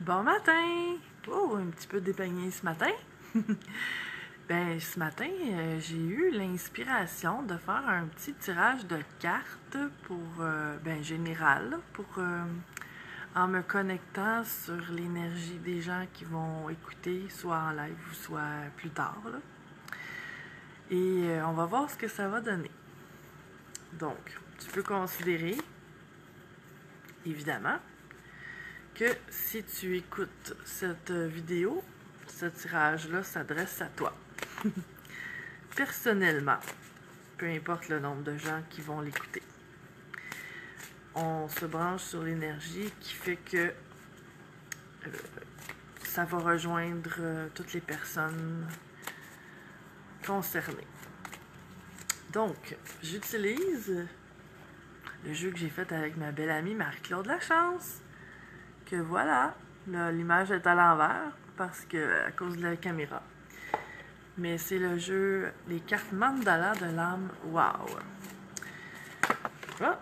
Bon matin! Oh, un petit peu dépeigné ce matin. Ce matin, j'ai eu l'inspiration de faire un petit tirage de cartes pour, général, en me connectant sur l'énergie des gens qui vont écouter, soit en live ou soit plus tard, là. Et on va voir ce que ça va donner. Donc, tu peux considérer, évidemment, que si tu écoutes cette vidéo, ce tirage-là s'adresse à toi. Personnellement, peu importe le nombre de gens qui vont l'écouter. On se branche sur l'énergie qui fait que ça va rejoindre toutes les personnes concernées. Donc, j'utilise le jeu que j'ai fait avec ma belle amie Marie-Claude Lachance. Que voilà, l'image est à l'envers parce que à cause de la caméra. Mais c'est le jeu Les cartes mandala de l'âme. Wow! Ah.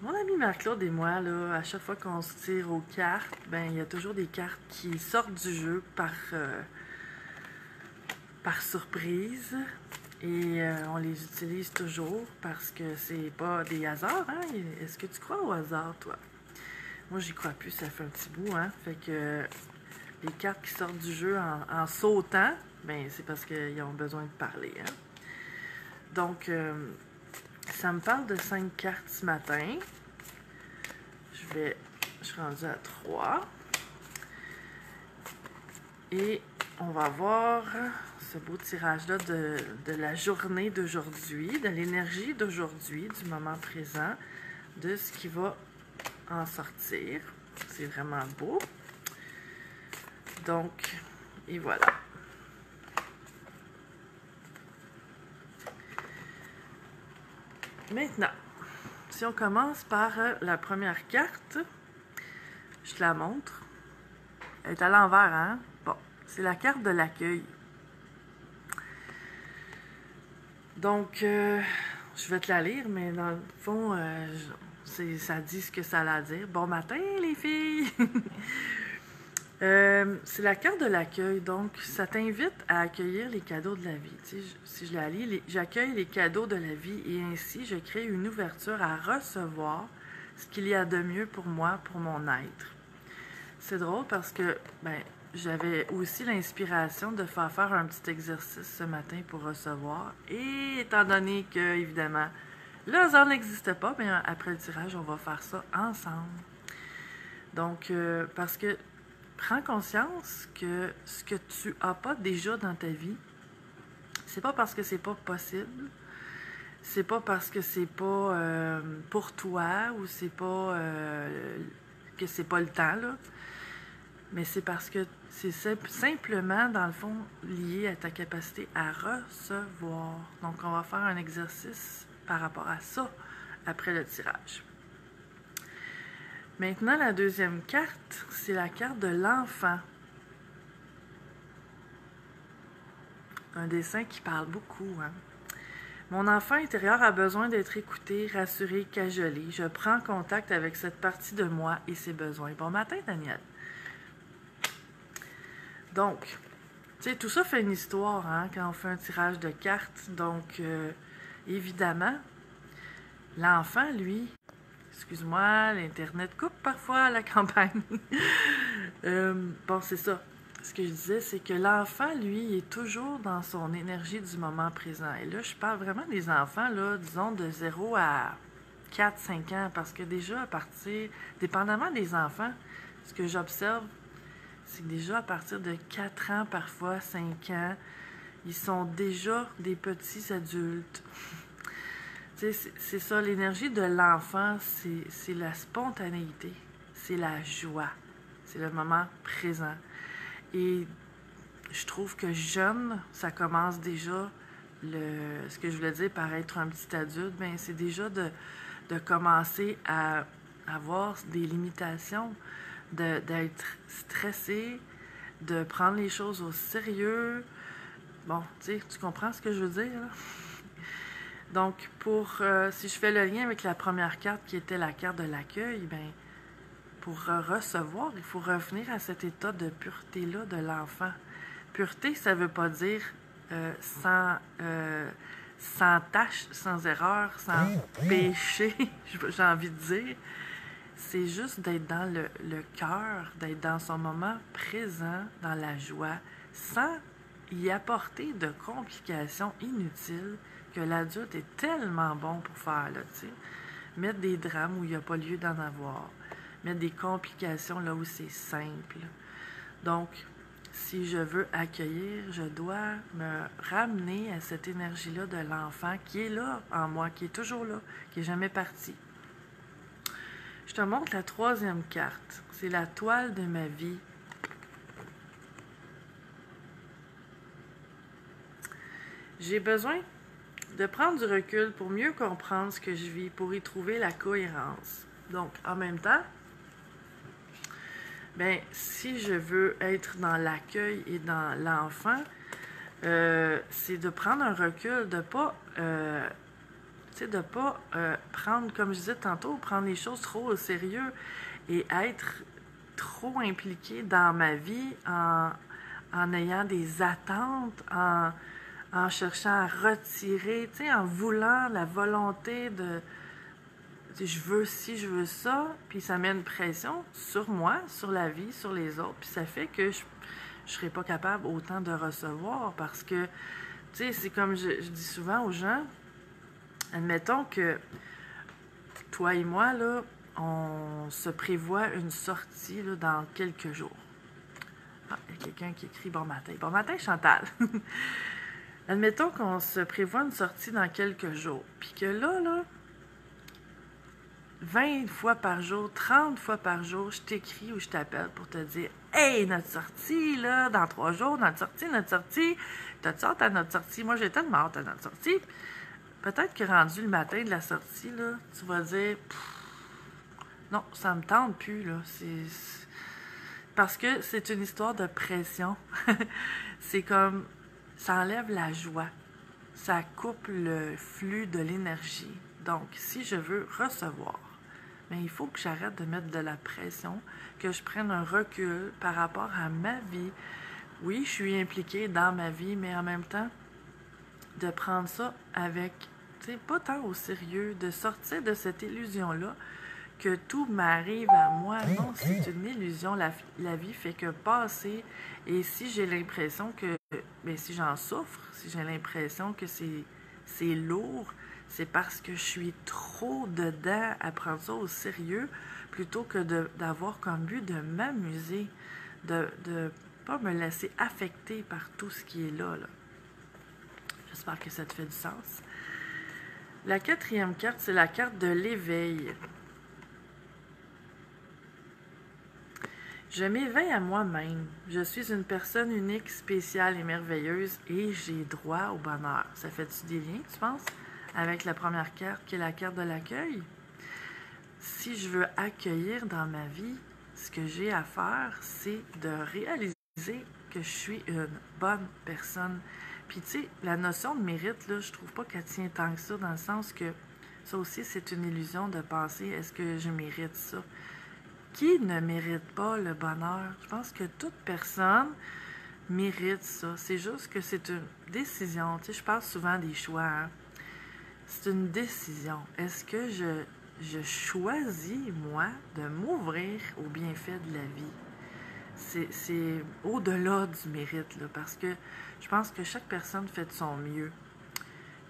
Mon ami Marc-Claude et moi, là, à chaque fois qu'on se tire aux cartes, il y a toujours des cartes qui sortent du jeu par surprise. Et on les utilise toujours parce que c'est pas des hasards, hein? Est-ce que tu crois au hasard, toi? Moi, j'y crois plus, ça fait un petit bout, hein? Fait que les cartes qui sortent du jeu en sautant, c'est parce qu'ils ont besoin de parler, hein? Donc, ça me parle de 5 cartes ce matin. Je suis rendue à 3. Et on va voir ce beau tirage-là de la journée d'aujourd'hui, de l'énergie d'aujourd'hui, du moment présent, de ce qui va en sortir. C'est vraiment beau. Donc, et voilà. Maintenant, si on commence par la première carte, je te la montre. Elle est à l'envers, hein? Bon, c'est la carte de l'accueil. Donc, je vais te la lire, mais dans le fond, ça dit ce que ça a à dire. Bon matin, les filles! C'est la carte de l'accueil, donc ça t'invite à accueillir les cadeaux de la vie. Tu sais, si je la lis, j'accueille les cadeaux de la vie et ainsi je crée une ouverture à recevoir ce qu'il y a de mieux pour moi, pour mon être. C'est drôle parce que j'avais aussi l'inspiration de faire un petit exercice ce matin pour recevoir. Et étant donné que, évidemment, le hasard n'existe pas, après le tirage, on va faire ça ensemble. Donc, parce que prends conscience que ce que tu n'as pas déjà dans ta vie, c'est pas parce que c'est pas possible, c'est pas parce que c'est pas pour toi ou c'est pas que c'est pas le temps, là. Mais c'est parce que c'est simplement, dans le fond, lié à ta capacité à recevoir. Donc, on va faire un exercice par rapport à ça après le tirage. Maintenant, la deuxième carte, c'est la carte de l'enfant. Un dessin qui parle beaucoup, hein? Mon enfant intérieur a besoin d'être écouté, rassuré, cajolé. Je prends contact avec cette partie de moi et ses besoins. Bon matin, Daniel. Donc, tu sais, tout ça fait une histoire, hein, quand on fait un tirage de cartes. Donc, évidemment, l'enfant, lui, excuse-moi, l'Internet coupe parfois à la campagne. C'est ça. Ce que je disais, c'est que l'enfant, lui, est toujours dans son énergie du moment présent. Et là, je parle vraiment des enfants, là, disons, de 0 à 4-5 ans, parce que déjà, à partir, dépendamment des enfants, ce que j'observe, c'est que déjà à partir de 4 ans, parfois 5 ans, ils sont déjà des petits adultes. C'est ça, l'énergie de l'enfant, c'est la spontanéité, c'est la joie, c'est le moment présent. Et je trouve que jeune, ça commence déjà, ce que je voulais dire par être un petit adulte, c'est déjà de commencer à avoir des limitations, d'être stressé, de prendre les choses au sérieux. Bon, tu comprends ce que je veux dire, là? Donc, si je fais le lien avec la première carte qui était la carte de l'accueil, pour recevoir, il faut revenir à cet état de pureté-là de l'enfant. Pureté, ça ne veut pas dire sans, sans tâche, sans erreur, sans péché, j'ai envie de dire. C'est juste d'être dans le cœur, d'être dans son moment présent, dans la joie, sans y apporter de complications inutiles que l'adulte est tellement bon pour faire, là, tu sais. Mettre des drames où il n'y a pas lieu d'en avoir. Mettre des complications là où c'est simple. Donc, si je veux accueillir, je dois me ramener à cette énergie-là de l'enfant qui est là en moi, qui est toujours là, qui n'est jamais parti. Je te montre la troisième carte. C'est la toile de ma vie. J'ai besoin de prendre du recul pour mieux comprendre ce que je vis, pour y trouver la cohérence. Donc, en même temps, ben, si je veux être dans l'accueil et dans l'enfant, c'est de prendre un recul, de pas, prendre, comme je disais tantôt, prendre les choses trop au sérieux et être trop impliqué dans ma vie en ayant des attentes, en cherchant à retirer, tu sais, en voulant la volonté de je veux ci, je veux ça, puis ça met une pression sur moi, sur la vie, sur les autres, puis ça fait que je serais pas capable autant de recevoir parce que, tu sais, c'est comme je dis souvent aux gens, admettons que toi et moi, là, on se prévoit une sortie là, dans quelques jours. Ah, il y a quelqu'un qui écrit « Bon matin ». Bon matin, Chantal. Admettons qu'on se prévoit une sortie dans quelques jours, puis que là, 20 fois par jour, 30 fois par jour, je t'écris ou je t'appelle pour te dire « Hey, notre sortie, là, dans 3 jours, notre sortie, t'as-tu hâte à notre sortie? Moi, j'ai tellement hâte à notre sortie. » Peut-être que rendu le matin de la sortie, là, tu vas dire « Non, ça me tente plus, là. » Parce que c'est une histoire de pression. C'est comme, ça enlève la joie. Ça coupe le flux de l'énergie. Donc, si je veux recevoir, mais il faut que j'arrête de mettre de la pression, que je prenne un recul par rapport à ma vie. Oui, je suis impliquée dans ma vie, mais en même temps, de prendre ça avec, tu sais, pas tant au sérieux, de sortir de cette illusion-là, que tout m'arrive à moi. Non, c'est une illusion. La vie fait que passer. Et si j'ai l'impression que, bien, si j'en souffre, si j'ai l'impression que c'est lourd, c'est parce que je suis trop dedans à prendre ça au sérieux plutôt que d'avoir comme but de m'amuser, de pas me laisser affecter par tout ce qui est là. J'espère que ça te fait du sens. La quatrième carte, c'est la carte de l'éveil. Je m'éveille à moi-même. Je suis une personne unique, spéciale et merveilleuse et j'ai droit au bonheur. Ça fait-tu des liens, tu penses, avec la première carte qui est la carte de l'accueil? Si je veux accueillir dans ma vie, ce que j'ai à faire, c'est de réaliser que je suis une bonne personne. Puis tu sais, la notion de mérite, là, je trouve pas qu'elle tient tant que ça, dans le sens que ça aussi, c'est une illusion de penser, est-ce que je mérite ça? Qui ne mérite pas le bonheur? Je pense que toute personne mérite ça. C'est juste que c'est une décision. Tu sais, je parle souvent des choix. Hein? C'est une décision. Est-ce que je choisis, moi, de m'ouvrir aux bienfaits de la vie? C'est au-delà du mérite, là, parce que je pense que chaque personne fait de son mieux.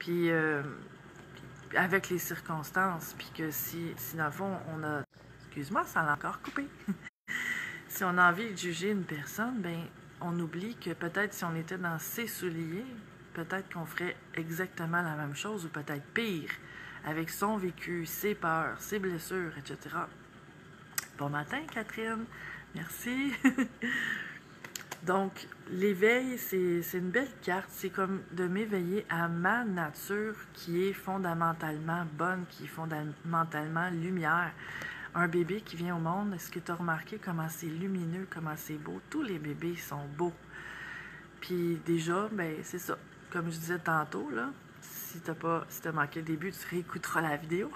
Puis, avec les circonstances, puis que si dans le fond, on a... Excuse-moi, ça l'a encore coupé. Si on a envie de juger une personne, ben on oublie que peut-être si on était dans ses souliers, peut-être qu'on ferait exactement la même chose ou peut-être pire, avec son vécu, ses peurs, ses blessures, etc. Bon matin, Catherine. Merci. Donc, l'éveil, c'est une belle carte. C'est comme de m'éveiller à ma nature qui est fondamentalement bonne, qui est fondamentalement lumière. Un bébé qui vient au monde, est-ce que tu as remarqué comment c'est lumineux, comment c'est beau? Tous les bébés sont beaux. Puis déjà, ben c'est ça. Comme je disais tantôt, là, si t'as manqué le début, tu réécouteras la vidéo.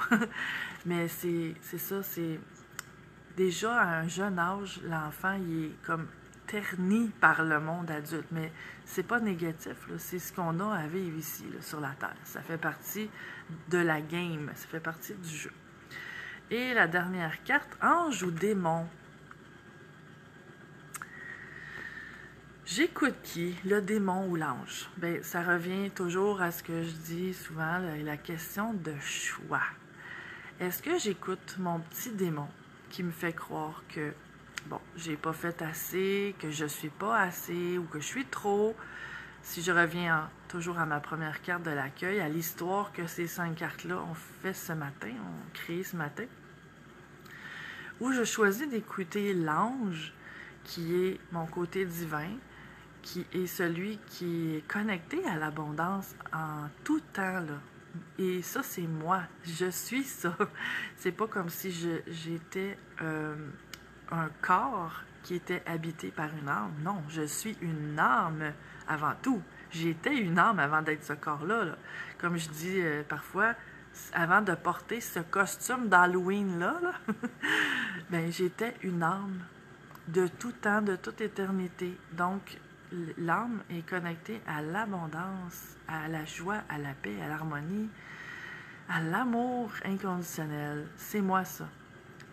Mais c'est ça, c'est déjà à un jeune âge, l'enfant, il est comme terni par le monde adulte, mais c'est pas négatif, c'est ce qu'on a à vivre ici, là, sur la Terre. Ça fait partie de la game, ça fait partie du jeu. Et la dernière carte, ange ou démon. J'écoute qui, le démon ou l'ange? Bien, ça revient toujours à ce que je dis souvent, la question de choix. Est-ce que j'écoute mon petit démon qui me fait croire que, bon, j'ai pas fait assez, que je suis pas assez ou que je suis trop? Si je reviens toujours à ma première carte de l'accueil, à l'histoire que ces 5 cartes-là ont fait ce matin, ont créé ce matin, où je choisis d'écouter l'ange, qui est mon côté divin, qui est celui qui est connecté à l'abondance en tout temps, là. Et ça, c'est moi. Je suis ça. C'est pas comme si j'étais un corps qui était habité par une âme. Non, je suis une âme avant tout. J'étais une âme avant d'être ce corps-là, là. Comme je dis parfois, avant de porter ce costume d'Halloween-là, là, ben, j'étais une âme de tout temps, de toute éternité. Donc, l'âme est connectée à l'abondance, à la joie, à la paix, à l'harmonie, à l'amour inconditionnel. C'est moi ça.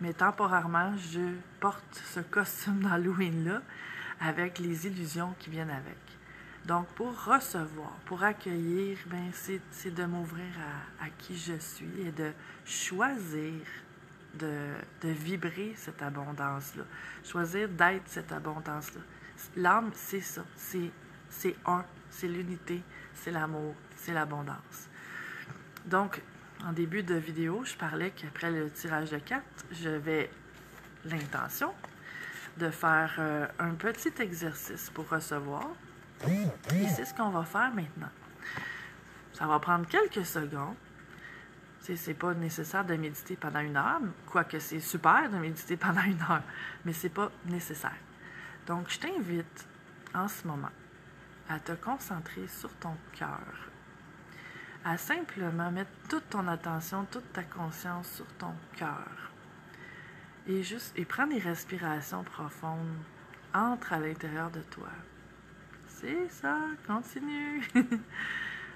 Mais temporairement, je porte ce costume d'Halloween-là avec les illusions qui viennent avec. Donc, pour recevoir, pour accueillir, ben, c'est de m'ouvrir à qui je suis et de choisir de vibrer cette abondance-là. Choisir d'être cette abondance-là. L'âme, c'est ça. C'est un. C'est l'unité. C'est l'amour. C'est l'abondance. Donc, en début de vidéo, je parlais qu'après le tirage de cartes, j'avais l'intention de faire un petit exercice pour recevoir. Et c'est ce qu'on va faire maintenant. Ça va prendre quelques secondes. C'est pas nécessaire de méditer pendant 1 heure, quoique c'est super de méditer pendant 1 heure, mais c'est pas nécessaire. Donc, je t'invite en ce moment à te concentrer sur ton cœur, à simplement mettre toute ton attention, toute ta conscience sur ton cœur et prendre des respirations profondes. Entre à l'intérieur de toi. C'est ça, continue.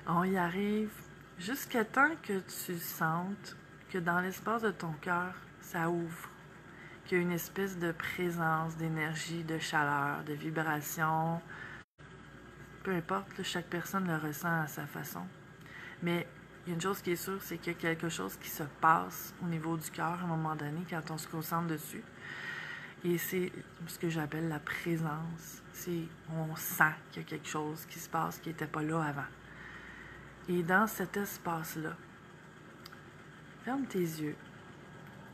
On y arrive. Jusqu'à temps que tu sentes que dans l'espace de ton cœur, ça ouvre, qu'il y a une espèce de présence, d'énergie, de chaleur, de vibration. Peu importe, chaque personne le ressent à sa façon. Mais il y a une chose qui est sûre, c'est qu'il y a quelque chose qui se passe au niveau du cœur à un moment donné quand on se concentre dessus. Et c'est ce que j'appelle la présence. On sent qu'il y a quelque chose qui se passe qui n'était pas là avant. Et dans cet espace-là, ferme tes yeux,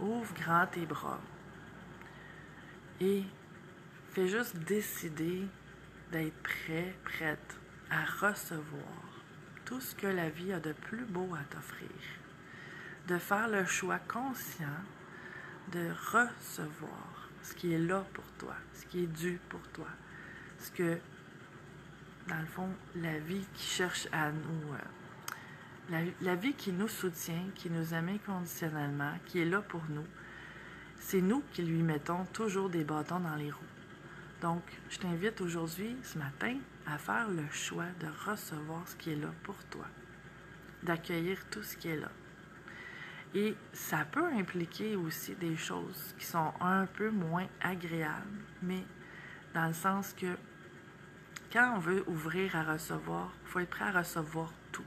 ouvre grand tes bras et fais juste décider d'être prêt, prête à recevoir tout ce que la vie a de plus beau à t'offrir. De faire le choix conscient de recevoir ce qui est là pour toi, ce qui est dû pour toi, ce que, dans le fond, la vie qui cherche à nous... La vie qui nous soutient, qui nous aime inconditionnellement, qui est là pour nous, c'est nous qui lui mettons toujours des bâtons dans les roues. Donc, je t'invite aujourd'hui, ce matin, à faire le choix de recevoir ce qui est là pour toi, d'accueillir tout ce qui est là. Et ça peut impliquer aussi des choses qui sont un peu moins agréables, mais dans le sens que quand on veut ouvrir à recevoir, il faut être prêt à recevoir tout.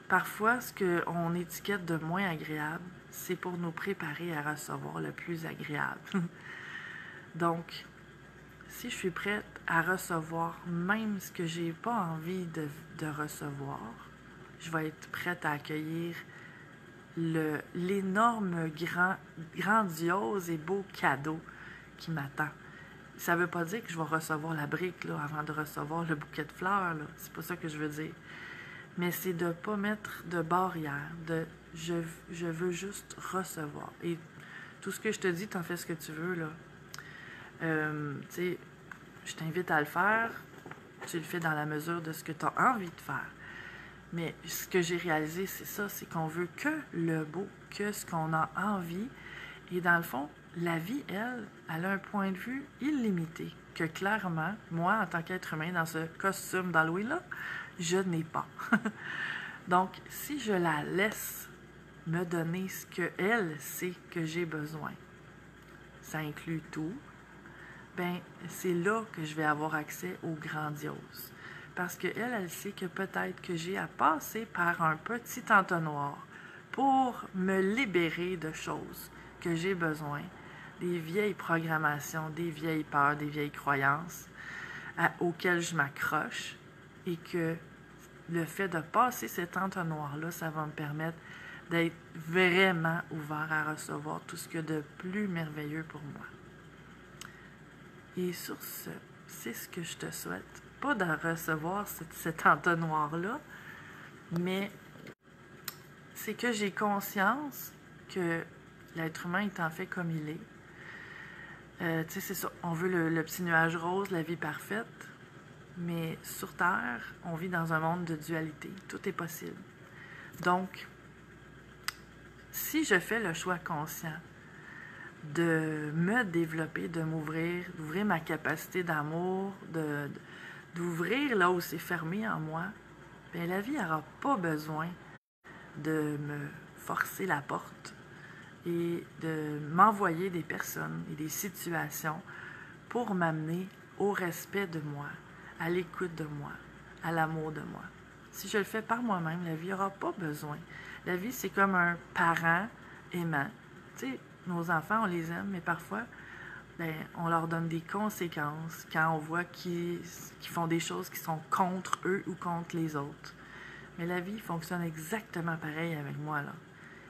Parfois, ce qu'on étiquette de moins agréable, c'est pour nous préparer à recevoir le plus agréable. Donc, si je suis prête à recevoir même ce que j'ai pas envie de recevoir, je vais être prête à accueillir l'énorme, grandiose et beau cadeau qui m'attend. Ça veut pas dire que je vais recevoir la brique là, avant de recevoir le bouquet de fleurs. Là. C'est pas ça que je veux dire. Mais c'est de ne pas mettre de barrière, je veux juste recevoir. Et tout ce que je te dis, t'en fais ce que tu veux, là. Tu sais, je t'invite à le faire, tu le fais dans la mesure de ce que tu as envie de faire. Mais ce que j'ai réalisé, c'est ça, c'est qu'on veut que le beau, que ce qu'on a envie. Et dans le fond, la vie, elle a un point de vue illimité que clairement, moi, en tant qu'être humain, dans ce costume d'Halloween-là, je n'ai pas. Donc, si je la laisse me donner ce qu'elle sait que j'ai besoin, ça inclut tout, ben c'est là que je vais avoir accès au grandiose. Parce qu'elle, elle sait que peut-être que j'ai à passer par un petit entonnoir pour me libérer de choses que j'ai besoin, des vieilles programmations, des vieilles peurs, des vieilles croyances auxquelles je m'accroche, et que le fait de passer cet entonnoir-là, ça va me permettre d'être vraiment ouvert à recevoir tout ce qu'il y a de plus merveilleux pour moi. Et sur ce, c'est ce que je te souhaite. Pas de recevoir cet entonnoir-là, mais c'est que j'ai conscience que l'être humain est en fait comme il est. Tu sais, c'est ça. On veut le petit nuage rose, la vie parfaite. Mais sur Terre, on vit dans un monde de dualité. Tout est possible. Donc, si je fais le choix conscient de me développer, de m'ouvrir, d'ouvrir ma capacité d'amour, d'ouvrir là où c'est fermé en moi, bien, la vie n'aura pas besoin de me forcer la porte et de m'envoyer des personnes et des situations pour m'amener au respect de moi, à l'écoute de moi, à l'amour de moi. Si je le fais par moi-même, la vie n'aura pas besoin. La vie, c'est comme un parent aimant. Tu sais, nos enfants, on les aime, mais parfois, bien, on leur donne des conséquences quand on voit qu'ils font des choses qui sont contre eux ou contre les autres. Mais la vie fonctionne exactement pareil avec moi, là.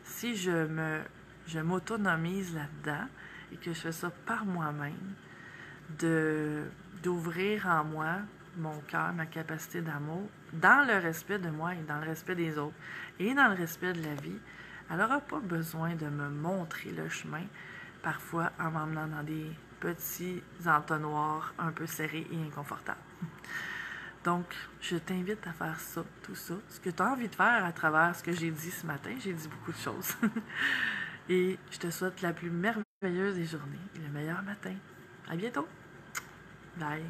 Si je m'autonomise là-dedans et que je fais ça par moi-même, d'ouvrir en moi mon cœur, ma capacité d'amour, dans le respect de moi et dans le respect des autres, et dans le respect de la vie, elle n'aura pas besoin de me montrer le chemin, parfois en m'emmenant dans des petits entonnoirs un peu serrés et inconfortables. Donc, je t'invite à faire ça, tout ça, ce que tu as envie de faire à travers ce que j'ai dit ce matin. J'ai dit beaucoup de choses. Et je te souhaite la plus merveilleuse des journées et le meilleur matin. À bientôt! Bye!